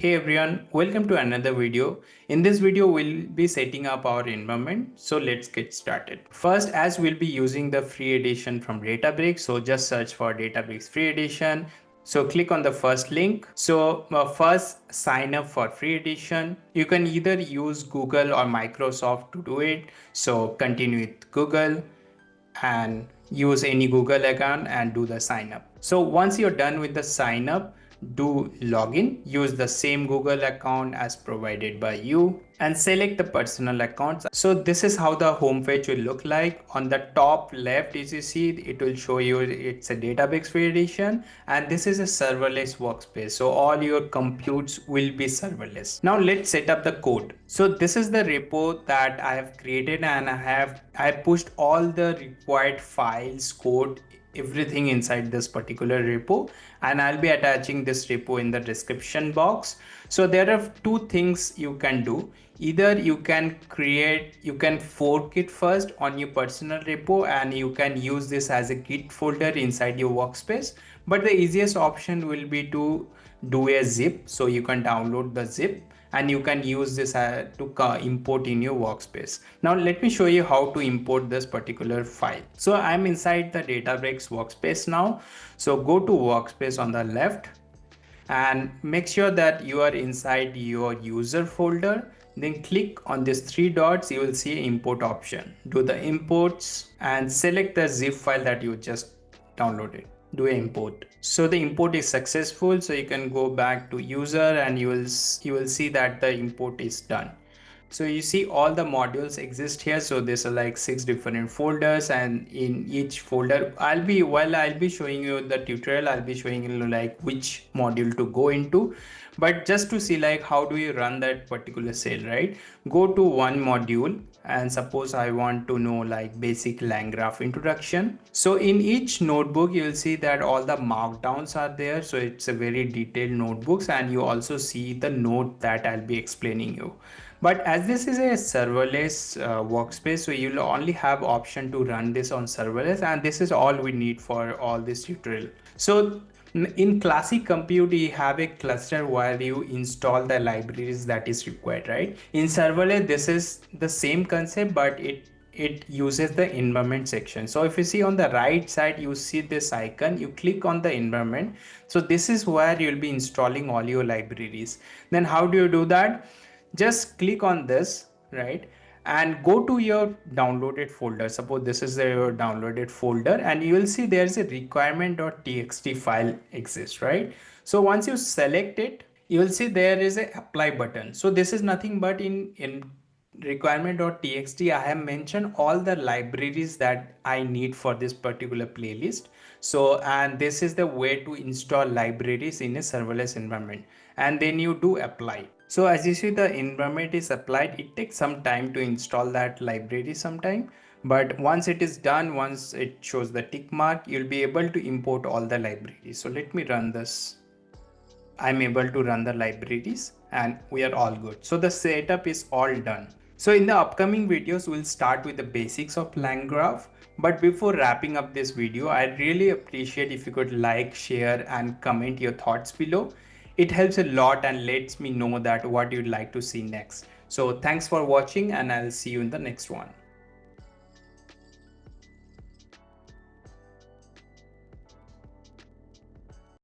Hey everyone, welcome to another video. In this video, we'll be setting up our environment. So let's get started. First, as we'll be using the free edition from Databricks, so just search for Databricks Free Edition. So click on the first link. So first sign up for free edition. You can either use Google or Microsoft to do it. So continue with Google and use any Google account and do the sign up. So once you're done with the sign up, do login, use the same Google account as provided by you and select the personal accounts. So this is how the home page will look like. On the top left, as you see, it will show you it's a Databricks Free Edition and this is a serverless workspace. So all your computes will be serverless. Now let's set up the code. So this is the repo that I have created and I pushed all the required files, code, everything inside this particular repo, and I'll be attaching this repo in the description box. So there are two things you can do. Either you can fork it first on your personal repo and you can use this as a Git folder inside your workspace, but the easiest option will be to do a zip. So you can download the zip and you can use this to import in your workspace. Now let me show you how to import this particular file. So I'm inside the Databricks workspace now. So go to workspace on the left and make sure that you are inside your user folder. Then click on these three dots, you will see import option. Do the imports and select the zip file that you just downloaded. Do an import. So the import is successful, so you can go back to user and you will see that the import is done. So you see all the modules exist here. So there's like 6 different folders, and in each folder I'll be showing you the tutorial, I'll be showing you like which module to go into. But just to see like how do you run that particular cell, right? Go to one module and suppose I want to know like basic LangGraph introduction. So in each notebook you will see that all the markdowns are there. So it's a very detailed notebooks, and you also see the note that I'll be explaining you. But as this is a serverless workspace, so you'll only have option to run this on serverless, and this is all we need for all this tutorial. So in classic compute, we have a cluster where you install the libraries that is required, right? In serverless, this is the same concept, but it uses the environment section. So if you see on the right side, you see this icon, you click on the environment. So this is where you'll be installing all your libraries. Then how do you do that? Just click on this, right, and go to your downloaded folder. Suppose this is your downloaded folder, and you will see there's a requirement.txt file exists, right? So once you select it, you will see there is a apply button. So this is nothing but in requirement.txt I have mentioned all the libraries that I need for this particular playlist. So and this is the way to install libraries in a serverless environment, and then you do apply. So as you see, the environment is applied. It takes some time to install that library sometime, but once it is done, once it shows the tick mark, you'll be able to import all the libraries. So let me run this. I'm able to run the libraries and we are all good. So the setup is all done. So in the upcoming videos, we'll start with the basics of LangGraph. But before wrapping up this video, I'd really appreciate if you could like, share and comment your thoughts below. It helps a lot and lets me know that what you'd like to see next. So thanks for watching, and I'll see you in the next one.